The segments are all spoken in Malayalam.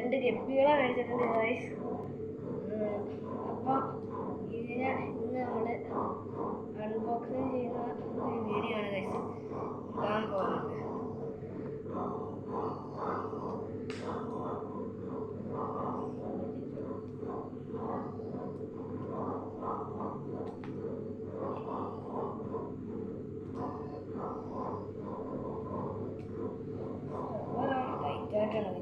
2 ഗപ്പികളെ മേടിച്ചിട്ടുണ്ട് ഗൈസ്. അപ്പോൾ ഇതിനെ ഇന്ന് നമ്മൾ അൺബോക്സിങ് ചെയ്യുന്ന ഒരു വീഡിയോ ആണ് ഗൈസ് കാണാൻ പോകുന്നത്. ടൈറ്റായിട്ടാണ്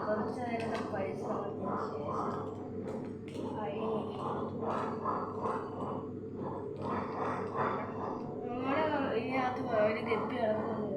കുറച്ച് നേരം പരിശ്രമത്തിന് ശേഷം നമ്മുടെ ഇതിനകത്ത് ഒരു ഗപ്പി കിടക്കുന്നുണ്ട്.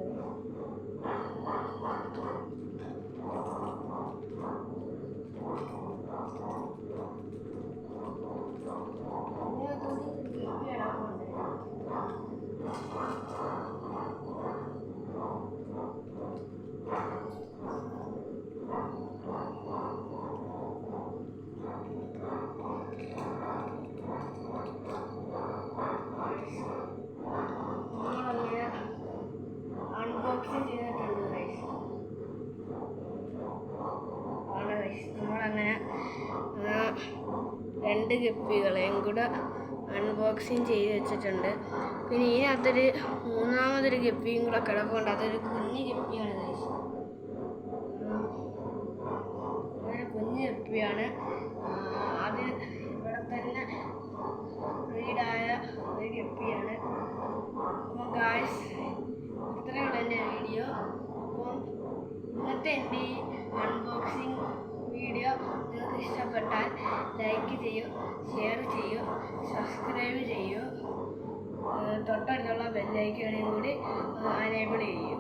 അൺബോക്സിങ് ചെയ്തിട്ടുണ്ട് ഗൈസ്. നമ്മളങ്ങനെ 2 ഗപ്പികളെയും കൂടെ അൺബോക്സിങ് ചെയ്ത് വെച്ചിട്ടുണ്ട്. പിന്നെ ഇതിനകത്തൊരു 3ാമതൊരു ഗപ്പിയും കൂടെ കിടപ്പുണ്ട്. അതൊരു കുഞ്ഞു ഗപ്പിയാണ് ഗൈസ്. അതൊരു കുഞ്ഞു ഗപ്പിയാണ്. അത് ഇവിടെ തന്നെ ബ്രീഡായ ഒരു ഗപ്പിയാണ്. അപ്പോൾ ഗൈസ് ഇത്രയുള്ള എൻ്റെ വീഡിയോ. അപ്പം ഇന്നത്തെ എൻ്റെ ഈ അൺബോക്സിങ് വീഡിയോ നിങ്ങൾക്ക് ഇഷ്ടപ്പെട്ടാൽ ലൈക്ക് ചെയ്യൂ, ഷെയർ ചെയ്യൂ, സബ്സ്ക്രൈബ് ചെയ്യൂ, തൊട്ടടുത്തുള്ള ബെല്ലൈക്കണും കൂടി എനേബിൾ ചെയ്യൂ.